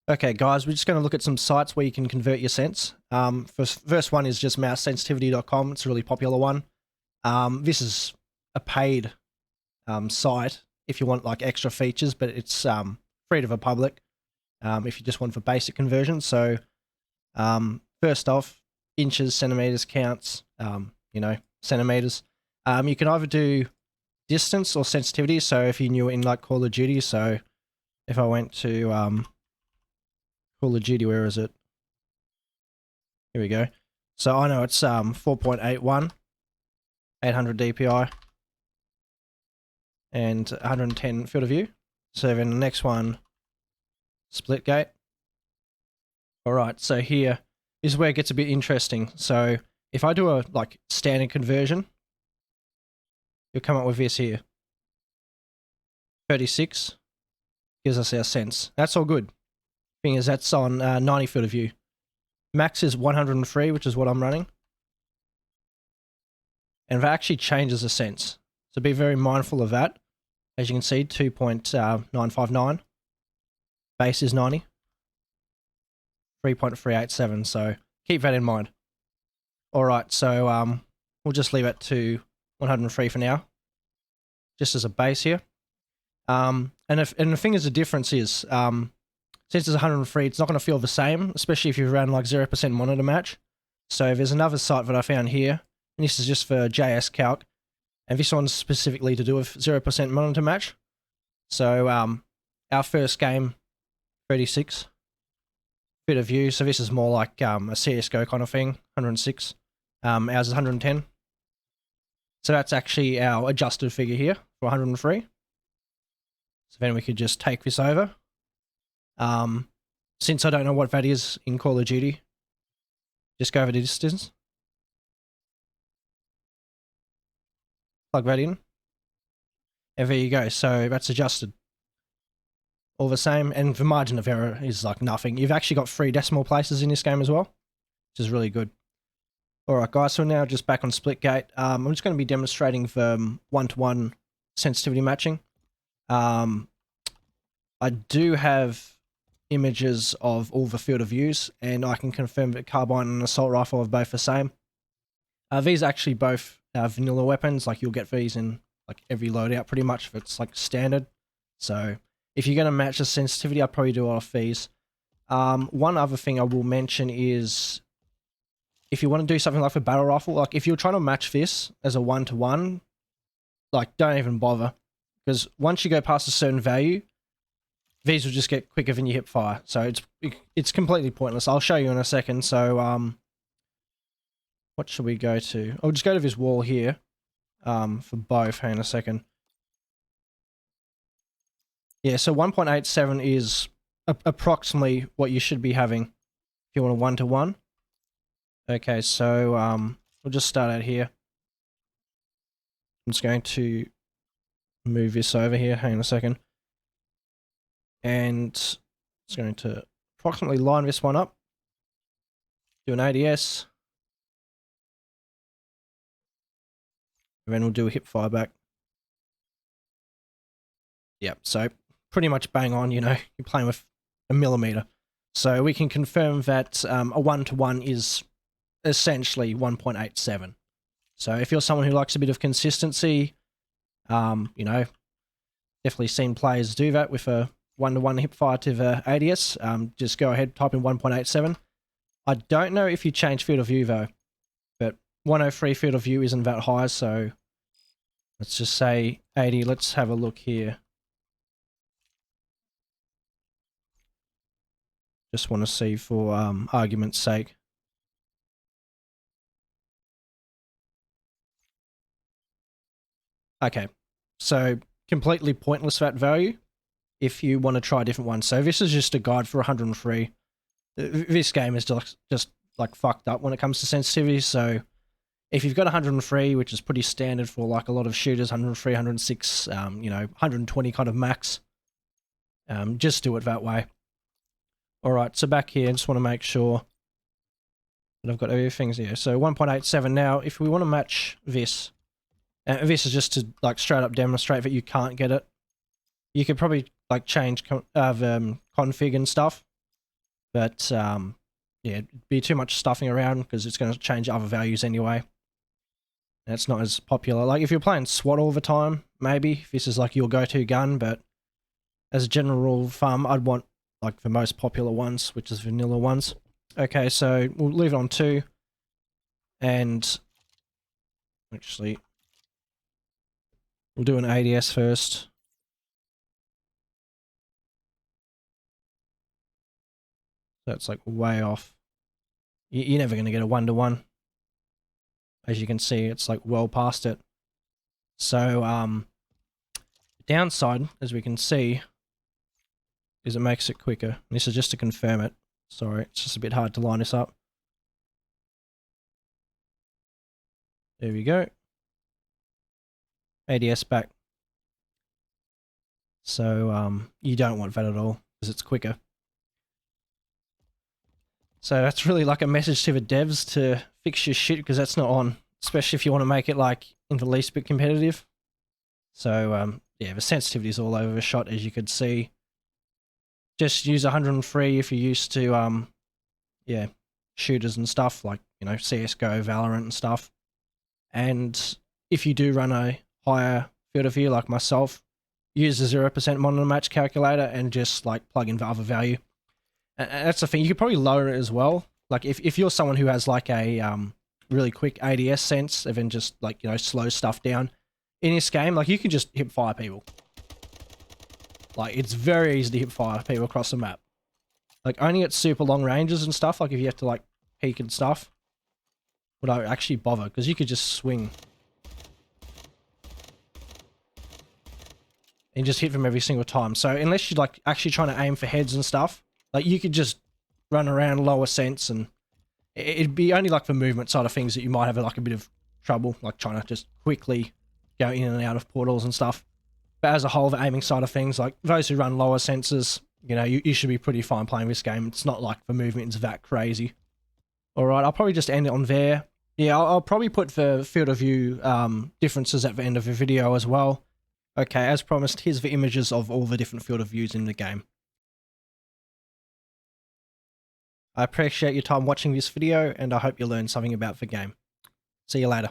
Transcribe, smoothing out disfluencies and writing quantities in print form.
Okay, guys, we're just going to look at some sites where you can convert your cents. First one is just mousesensitivity.com. It's a really popular one. This is a paid site if you want like extra features, but it's free to the public if you just want for basic conversion. So first off, inches, centimeters counts, centimeters. You can either do distance or sensitivity. So if you knew it in like Call of Duty, so if I went to Call of Duty, where is it? Here we go. So I know it's 4.81, 800 DPI, and 110 field of view. So then the next one, Splitgate. Alright, so here is where it gets a bit interesting. So if I do a like standard conversion, you'll come up with this here. 36 gives us our cents. That's all good. Thing is, that's on 90 field of view. Max is 103, which is what I'm running. And that actually changes the cents. So be very mindful of that. As you can see, 2.959. Base is 90. 3.387, so keep that in mind. Alright, so we'll just leave it to 103 for now. Just as a base here. And the thing is, the difference is, since it's 103, it's not going to feel the same, especially if you run like 0% monitor match. So there's another site that I found here, and this is just for JS Calc, and this one's specifically to do with 0% monitor match. So our first game, 36 bit of view, so this is more like a CSGO kind of thing, 106. Ours is 110. So that's actually our adjusted figure here for 103. So then we could just take this over. Since I don't know what that is in Call of Duty, just go over the distance. Plug that in. And there you go. So that's adjusted. All the same. And the margin of error is like nothing. You've actually got 3 decimal places in this game as well, which is really good. Alright guys, so now just back on Splitgate. I'm just going to be demonstrating the one-to-one sensitivity matching. I do have images of all the field of views, and I can confirm that carbine and assault rifle are both the same. These are actually both vanilla weapons, like you'll get these in like every loadout pretty much if it's like standard. So if you're going to match the sensitivity, I'd probably do it off these. One other thing I will mention is if you want to do something like the battle rifle, like if you're trying to match this as a one-to-one, like don't even bother, because once you go past a certain value, these will just get quicker than your hip fire. So it's completely pointless. I'll show you in a second. So what should we go to? I'll just go to this wall here for both. Hang on a second. Yeah, so 1.87 is approximately what you should be having if you want a one-to-one. Okay, so we'll just start out here. I'm just going to move this over here. Hang on a second. And it's going to approximately line this one up. Do an ADS. And then we'll do a hip fire back. Yep, so pretty much bang on, you know, you're playing with a millimeter. So we can confirm that a one-to-one is essentially 1.87. So if you're someone who likes a bit of consistency, you know, definitely seen players do that with a one-to-one hip fire to the ADS. Just go ahead, type in 1.87. I don't know if you change field of view though, but 103 field of view isn't that high, so let's just say 80. Let's have a look here. Just want to see for argument's sake. Okay, so completely pointless that value if you want to try a different one. So this is just a guide for 103. This game is just like fucked up when it comes to sensitivity. So if you've got 103, which is pretty standard for like a lot of shooters, 103, 106, you know, 120 kind of max, just do it that way. Alright, so back here, I just want to make sure that I've got everything here. So 1.87 now, if we want to match this, this is just to like straight up demonstrate that you can't get it. You could probably like change config and stuff. But yeah, it'd be too much stuffing around because it's going to change other values anyway. And it's not as popular. Like if you're playing SWAT all the time, maybe if this is like your go-to gun, but as a general rule of thumb, I'd want like the most popular ones, which is vanilla ones. Okay, so we'll leave it on 2. And actually, we'll do an ADS first. That's like way off. You're never going to get a 1-to-1. As you can see, it's like well past it. So, downside, as we can see, is it makes it quicker. This is just to confirm it. Sorry, it's just a bit hard to line this up. There we go. ADS back. So, you don't want that at all, because it's quicker. So that's really like a message to the devs to fix your shit, because that's not on. Especially if you want to make it like in the least bit competitive. So, yeah, the sensitivity is all over the shot, as you could see. Just use 103 if you're used to, yeah, shooters and stuff, like, you know, CSGO, Valorant and stuff. And if you do run a higher field of view like myself, use the 0% monitor match calculator and just like plug in the other value. And that's the thing, you could probably lower it as well. Like if you're someone who has like a really quick ADS sense and then just like, you know, slow stuff down in this game, like you can just hip fire people. Like it's very easy to hip fire people across the map. Like only at super long ranges and stuff, like if you have to like peek and stuff, would I actually bother? Because you could just swing and just hit them every single time. So unless you're like actually trying to aim for heads and stuff, like you could just run around lower sense, and it'd be only like the movement side of things that you might have like a bit of trouble, like trying to just quickly go in and out of portals and stuff. But as a whole, the aiming side of things, like those who run lower senses, you know, you should be pretty fine playing this game. It's not like the movement is that crazy. All right, I'll probably just end it on there. Yeah, I'll probably put the field of view differences at the end of the video as well. Okay, as promised, here's the images of all the different field of views in the game. I appreciate your time watching this video, and I hope you learned something about the game. See you later.